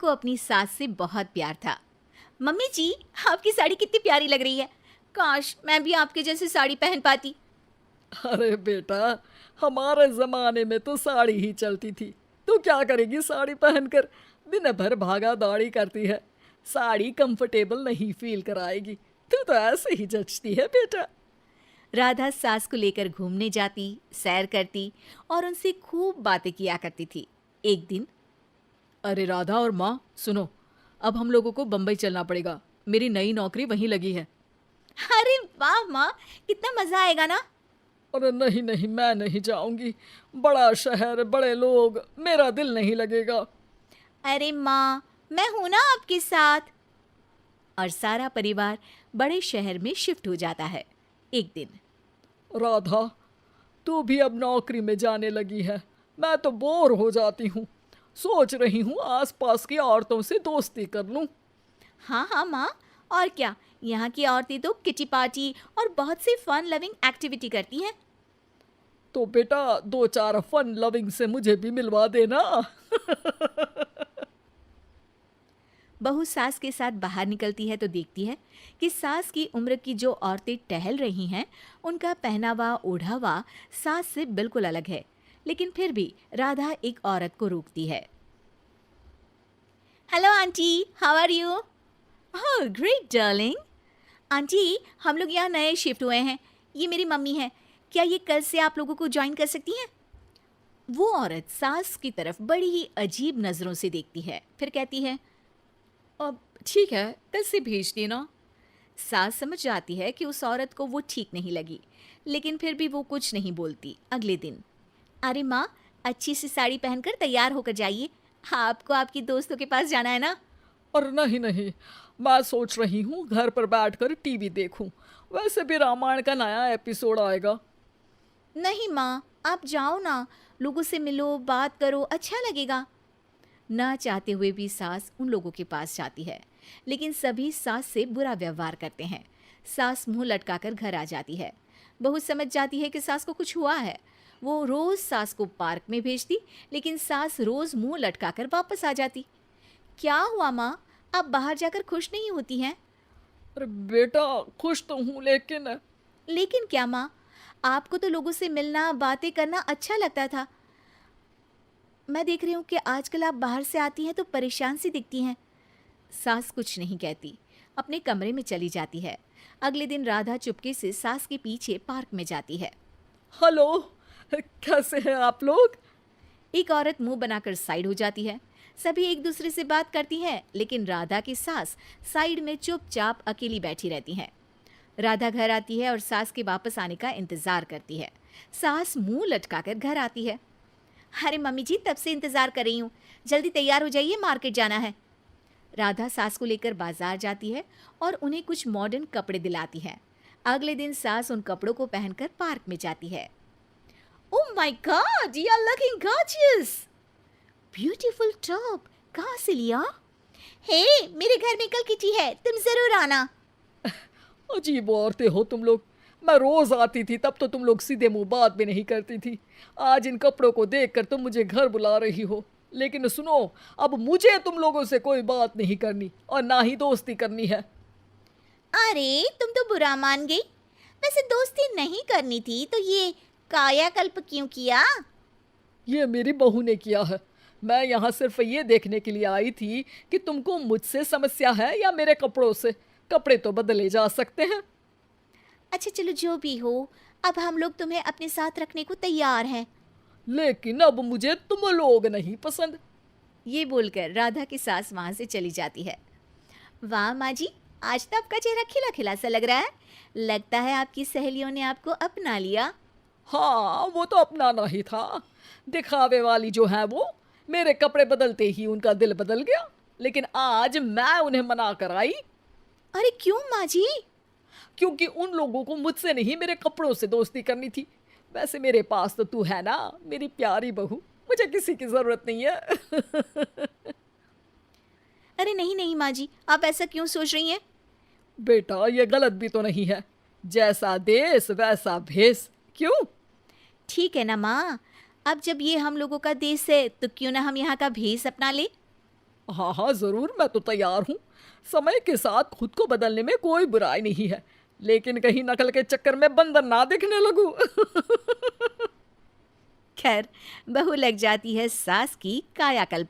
को अपनी सास से बहुत प्यार था। मम्मी जी, आपकी साड़ी कितनी प्यारी लग रही है। काश मैं भी आपके जैसी साड़ी पहन पाती। अरे बेटा, हमारे जमाने में तो साड़ी ही चलती थी। तू क्या करेगी साड़ी पहनकर? दिन भर भागा दौड़ी करती है। साड़ी कंफर्टेबल नहीं फील कराएगी। तू तो ऐसे ही जचती है बेटा। राधा सास को लेकर घूमने जाती, सैर करती और उनसे खूब बातें किया करती थी। एक दिन, अरे राधा और माँ सुनो, अब हम लोगों को बम्बई चलना पड़ेगा। मेरी नई नौकरी वहीं लगी है। अरे वाह माँ, कितना मजा आएगा ना। अरे नहीं नहीं, मैं नहीं जाऊंगी। बड़ा शहर, बड़े लोग, मेरा दिल नहीं लगेगा। अरे माँ, मैं हूं ना आपके साथ। और सारा परिवार बड़े शहर में शिफ्ट हो जाता है। एक दिन, राधा, तू भी अब नौकरी में जाने लगी है। मैं तो बोर हो जाती हूँ। सोच रही हूँ आसपास की औरतों से दोस्ती कर लूँ। हाँ हाँ माँ, और क्या, यहाँ की औरतें तो किटी पार्टी और बहुत सी फन लविंग एक्टिविटी करती हैं। तो बेटा, दो चार फन लविंग से मुझे भी मिलवा देना। बहू सास के साथ बाहर निकलती है तो देखती है कि सास की उम्र की जो औरतें टहल रही हैं, उनका पहनावा ओढ़ावा सास से बिल्कुल अलग है। लेकिन फिर भी राधा एक औरत को रोकती है। Hello aunty, how are you? Oh great darling. Aunty, हम लोग यहाँ नए शिफ्ट हुए हैं। ये मेरी मम्मी है। क्या ये कल से आप लोगों को ज्वाइन कर सकती हैं? वो औरत सास की तरफ बड़ी ही अजीब नज़रों से देखती है, फिर कहती है, अब ठीक है, कल से भेज देना। सास समझ जाती है कि उस औरत को वो ठीक नहीं लगी, लेकिन फिर भी वो कुछ नहीं बोलती। अगले दिन, अरे माँ, अच्छी सी साड़ी पहनकर तैयार होकर जाइए। आपको आपकी दोस्तों के पास जाना है ना। और नहीं नहीं, मैं सोच रही हूँ घर पर बैठकर टीवी देखूं। वैसे भी रामायण का नया एपिसोड आएगा। नहीं माँ, आप जाओ ना, लोगों से मिलो, बात करो, अच्छा लगेगा। ना चाहते हुए भी सास उन लोगों के पास जाती है, लेकिन सभी सास से बुरा व्यवहार करते हैं। सास मुंह लटकाकर घर आ जाती है। बहू समझ जाती है कि सास को कुछ हुआ है। वो रोज सास को पार्क में भेजती, लेकिन सास रोज मुंह लटकाकर वापस आ जाती। क्या हुआ माँ, आप बाहर जाकर खुश नहीं होती हैं? अरे बेटा, खुश तो हूँ, लेकिन लेकिन क्या माँ, आपको तो लोगों से मिलना, बातें करना अच्छा लगता था। मैं देख रही हूँ कि आजकल आप बाहर से आती हैं तो परेशान सी दिखती हैं। सास कुछ नहीं कहती, अपने कमरे में चली जाती है। अगले दिन राधा चुपके से सास के पीछे पार्क में जाती है। हेलो, कैसे हैं आप लोग? एक औरत मुंह बनाकर साइड हो जाती है। सभी एक दूसरे से बात करती हैं, लेकिन राधा की सास साइड में चुपचाप अकेली बैठी रहती हैं। राधा घर आती है और सास के वापस आने का इंतजार करती है। सास मुंह लटकाकर घर आती है। अरे मम्मी जी, तब से इंतजार कर रही हूँ, जल्दी तैयार हो जाइए, मार्केट जाना है। राधा सास को लेकर बाजार जाती है और उन्हें कुछ मॉडर्न कपड़े दिलाती है। अगले दिन सास उन कपड़ों को पहनकर पार्क में जाती है। Oh my god, you are looking gorgeous. Beautiful top, कहाँ से लिया? हे, मेरे घर में कल किटी है, तुम जरूर आना। अजीब औरतें हो तुम लोग। मैं रोज आती थी, तब तो तुम लोग सीधे मुंह बात भी नहीं करती थी। आज इन कपड़ों को देखकर तुम मुझे घर बुला रही हो। लेकिन सुनो, अब मुझे तुम लोगों से कोई बात नहीं करनी और ना ही दोस्ती करनी है। अरे तुम तो बुरा मान गई। वैसे दोस्ती नहीं करनी थी तो ये कायाकल्प क्यों किया? ये मेरी बहू ने किया है। मैं यहाँ सिर्फ ये देखने के लिए आई थी कि तुमको मुझसे समस्या है या मेरे कपड़ों से। कपड़े तो बदले जा सकते हैं। अच्छा चलो, जो भी हो, अब हम लोग तुम्हें अपने साथ रखने को तैयार हैं। लेकिन अब मुझे तुम लोग नहीं पसंद। ये बोलकर राधा की सास वहां से चली जाती है। वाह माँ जी, आज तो आपका चेहरा खिला खिला सा लग रहा है। लगता है आपकी सहेलियों ने आपको अपना लिया। हाँ, वो तो अपनाना ही था। दिखावे वाली जो है वो, मेरे कपड़े बदलते ही उनका दिल बदल गया। लेकिन आज मैं उन्हें मना कर आई, अरे क्यों माँ जी? क्योंकि उन लोगों को मुझसे नहीं मेरे कपड़ों से दोस्ती करनी थी। वैसे मेरे पास तो तू है ना, मेरी प्यारी बहू। मुझे किसी की जरूरत नहीं है। अरे नहीं नहीं माँ जी, आप ऐसा क्यों सोच रही हैं? बेटा, ये गलत भी तो नहीं है। जैसा देश वैसा भेष। क्यों? ठीक है ना माँ, अब जब ये हम लोगों का देश है तो क्यों ना हम यहाँ का भेष अपना ले। हाँ हाँ ज़रूर, मैं तो तैयार हूँ। समय के साथ खुद को बदलने में कोई बुराई नहीं है, लेकिन कहीं नकल के चक्कर में बंदर ना दिखने लगूं। खैर, बहू लग जाती है सास की कायाकल्प